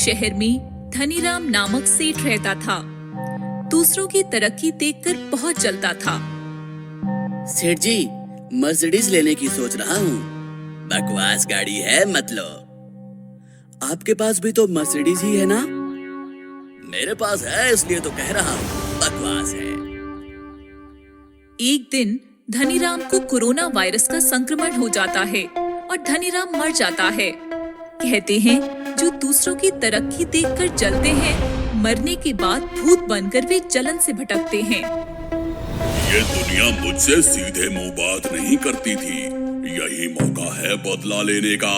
शहर में धनीराम नामक सेठ रहता था। दूसरों की तरक्की देखकर बहुत जलता था। सेठ जी, मर्सिडीज लेने की सोच रहा हूँ। बकवास गाड़ी है मतलब। आपके पास भी तो मर्सिडीज ही है ना? मेरे पास है इसलिए तो कह रहा हूँ, बकवास है। एक दिन धनीराम को कोरोना वायरस का संक्रमण हो जाता है और धनीराम मर जाता है। कहते हैं जो दूसरों की तरक्की देखकर जलते हैं, मरने के बाद भूत बनकर वे जलन से भटकते हैं। ये दुनिया मुझसे सीधे मुंह बात नहीं करती थी। यही मौका है बदला लेने का।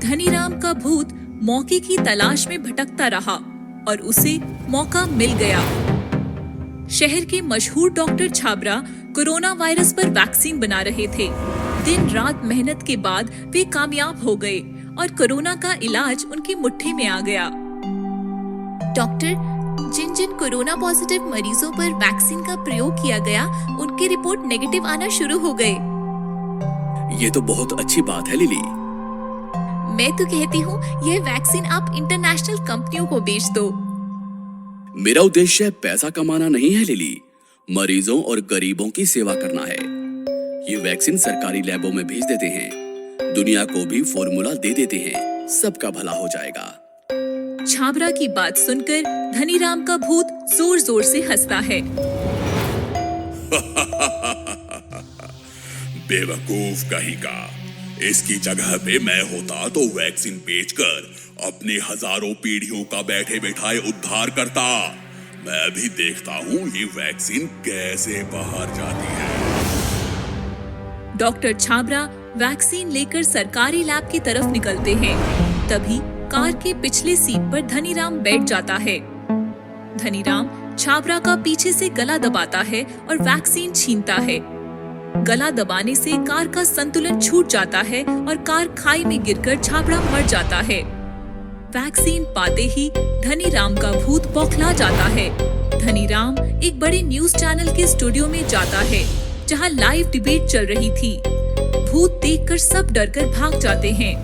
धनीराम का भूत मौके की तलाश में भटकता रहा और उसे मौका मिल गया। शहर के मशहूर डॉक्टर छाबरा कोरोना वायरस पर वैक्सीन बना रहे थे। दिन रात मेहनत के बाद वे कामयाब हो गए और कोरोना का इलाज उनकी मुट्ठी में आ गया। डॉक्टर, जिन जिन कोरोना पॉजिटिव मरीजों पर वैक्सीन का प्रयोग किया गया, उनकी रिपोर्ट नेगेटिव आना शुरू हो गए। ये तो बहुत अच्छी बात है लिली। मैं तो कहती हूँ यह वैक्सीन आप इंटरनेशनल कंपनियों को बेच दो। मेरा उद्देश्य पैसा कमाना नहीं है लिली, मरीजों और गरीबों की सेवा करना है। ये वैक्सीन सरकारी लैबों में भेज देते हैं, दुनिया को भी फॉर्मूला दे देते हैं, सबका भला हो जाएगा। छाबरा की बात सुनकर धनीराम का भूत जोर जोर से हंसता है। बेवकूफ कहीं का। इसकी जगह पे मैं होता तो वैक्सीन बेचकर अपने हजारों पीढ़ियों का बैठे बैठाए उद्धार करता। मैं भी देखता हूँ ये वैक्सीन कैसे बाहर जाती है। डॉक्टर छाबरा वैक्सीन लेकर सरकारी लैब की तरफ निकलते हैं। तभी कार के पिछले सीट पर धनीराम बैठ जाता है। धनीराम छाबरा का पीछे से गला दबाता है और वैक्सीन छीनता है। गला दबाने से कार का संतुलन छूट जाता है और कार खाई में गिरकर छाबरा मर जाता है। वैक्सीन पाते ही धनीराम का भूत बौखला जाता है। धनीराम एक बड़े न्यूज चैनल के स्टूडियो में जाता है, जहां लाइव डिबेट चल रही थी। भूत देखकर सब डरकर भाग जाते हैं।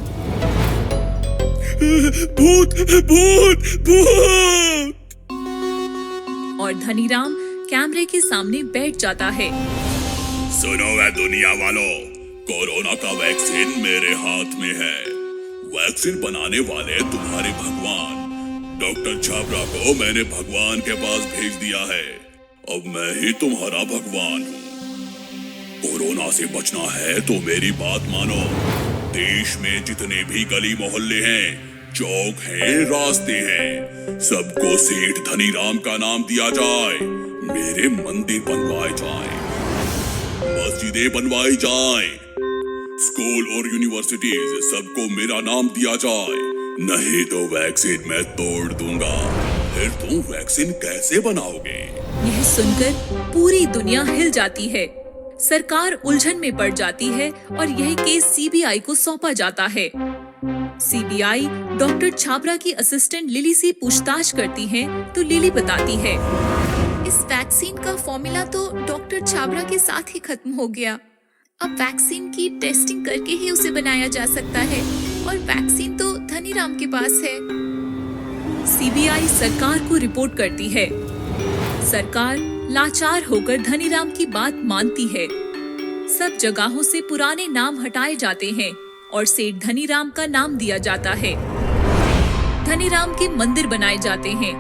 भूत भूत भूत! और धनीराम कैमरे के सामने बैठ जाता है। सुनो है दुनिया वालों, कोरोना का वैक्सीन मेरे हाथ में है। वैक्सीन बनाने वाले तुम्हारे भगवान डॉक्टर छाबरा को मैंने भगवान के पास भेज दिया है। अब मैं ही तुम्हारा भगवान हूँ। कोरोना से बचना है तो मेरी बात मानो। देश में जितने भी गली मोहल्ले हैं, चौक हैं, रास्ते हैं, सबको सेठ धनीराम का नाम दिया जाए। मेरे मंदिर बनवाए जाए, मस्जिदें बनवाई जाए, स्कूल और यूनिवर्सिटीज सबको मेरा नाम दिया जाए। नहीं तो वैक्सीन मैं तोड़ दूंगा। फिर तुम वैक्सीन कैसे बनाओगे? यह सुनकर पूरी दुनिया हिल जाती है। सरकार उलझन में पड़ जाती है और यह केस सीबीआई को सौंपा जाता है। सीबीआई डॉक्टर छाबरा की असिस्टेंट लिली से पूछताछ करती है तो लिली बताती है, इस वैक्सीन का फॉर्मूला तो डॉक्टर छाबरा के साथ ही खत्म हो गया। अब वैक्सीन की टेस्टिंग करके ही उसे बनाया जा सकता है और वैक्सीन तो धनीराम के पास है। सीबीआई सरकार को रिपोर्ट करती है। सरकार लाचार होकर धनीराम की बात मानती है। सब जगहों से पुराने नाम हटाए जाते हैं और सेठ धनीराम का नाम दिया जाता है। धनीराम के मंदिर बनाए जाते हैं।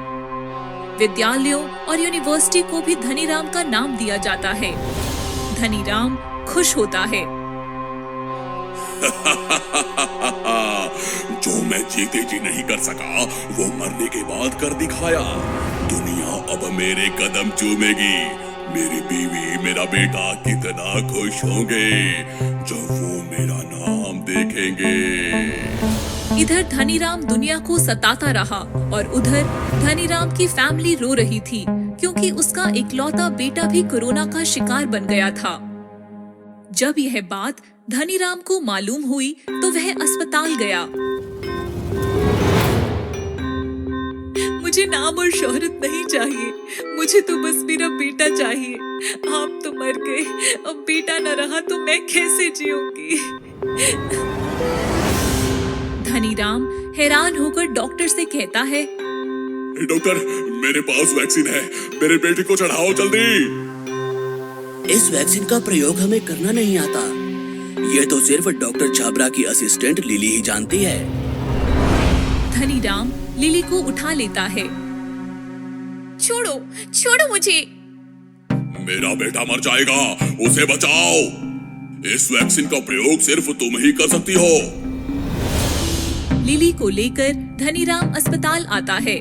विद्यालयों और यूनिवर्सिटी को भी धनीराम का नाम दिया जाता है। धनीराम खुश होता है। जो मैं जीते जी नहीं कर सका, वो मरने के बाद कर दिखाया। दुनिया अब मेरे कदम चूमेगी। मेरी बीवी, मेरा बेटा कितना खुश होंगे जब वो मेरा नाम देखेंगे। इधर धनीराम दुनिया को सताता रहा और उधर धनीराम की फैमिली रो रही थी, क्योंकि उसका इकलौता बेटा भी कोरोना का शिकार बन गया था। जब यह बात धनीराम को मालूम हुई तो वह अस्पताल गया। मुझे नाम और शोहरत नहीं चाहिए, मुझे तो बस मेरा बेटा चाहिए। आप तो मर गए, अब बेटा न रहा तो मैं कैसे जीऊंगी। धनीराम हैरान होकर डॉक्टर से कहता है, डॉक्टर, मेरे पास वैक्सीन है, मेरे बेटे को चढ़ाओ जल्दी। इस वैक्सीन का प्रयोग हमें करना नहीं आता। ये तो सिर्फ डॉक्टर छाबरा की असिस्टेंट लिली ही जानती है। धनीराम लिली को उठा लेता है। छोड़ो, छोड़ो मुझे। मेरा बेटा मर जाएगा, उसे बचाओ। इस वैक्सीन का प्रयोग सिर्फ तुम ही कर सकती हो। लिली को लेकर धनीराम अस्पताल आता है।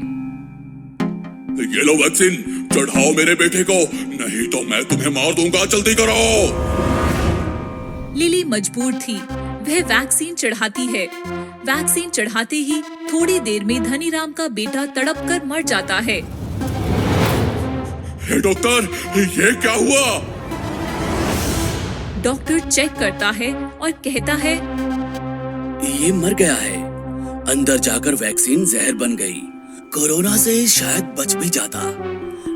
ये लो वैक्सीन, चढ़ाओ मेरे बेटे को, नहीं तो मैं तुम्हें मार दूंगा, जल्दी करो। लिली मजबूर थी, वह वैक्सीन चढ़ाती है। वैक्सीन चढ़ाते ही थोड़ी देर में धनीराम का बेटा तड़प कर मर जाता है। हे डॉक्टर, ये क्या हुआ? डॉक्टर चेक करता है और कहता है, ये मर गया है। अंदर जाकर वैक्सीन जहर बन गई। कोरोना से शायद बच भी जाता,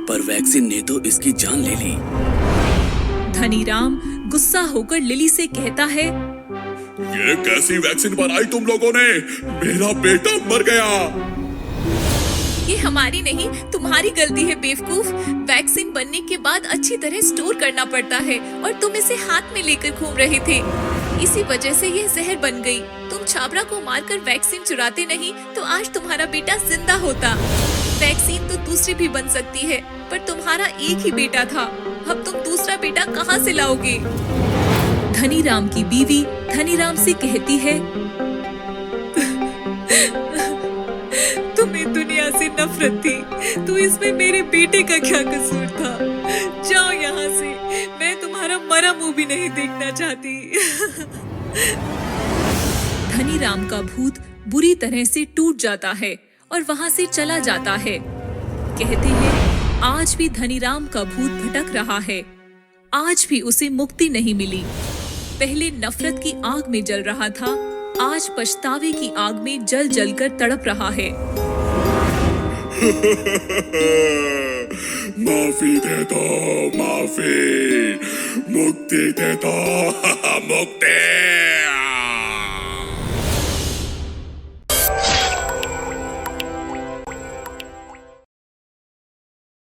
पर वैक्सीन ने तो इसकी जान ले ली। धनीराम गुस्सा होकर लिली से कहता है, ये कैसी वैक्सीन बनाई तुम लोगों ने? मेरा बेटा मर गया। ये हमारी नहीं, तुम्हारी गलती है बेवकूफ। वैक्सीन बनने के बाद अच्छी तरह स्टोर करना पड़ता है और तुम इसे हाथ में लेकर घूम रहे थे, इसी वजह से यह जहर बन गई। तुम छाबरा को मारकर वैक्सीन चुराते नहीं तो आज तुम्हारा बेटा जिंदा होता। वैक्सीन तो दूसरी भी बन सकती है, पर तुम्हारा एक ही बेटा था। अब तुम दूसरा बेटा कहाँ से लाओगे? धनीराम की बीवी धनीराम से कहती है, तुम्हें दुनिया से नफरत थी, तो इसमें मेरे बेटे का क्या कसूर था? जाओ यहाँ से, मैं तुम्हारा मरा मुंह भी नहीं देखना चाहती। धनीराम का भूत बुरी तरह से टूट जाता है और वहाँ से चला जाता है। कहते हैं आज भी धनीराम का भूत भटक रहा है। आज भी उसे मुक्ति नहीं मिली। पहले नफरत की आग में जल रहा था, आज पछतावे की आग में जल जलकर तड़प रहा है। माफी दे दो, माफी, मुक्ति दे दो, मुक्ति।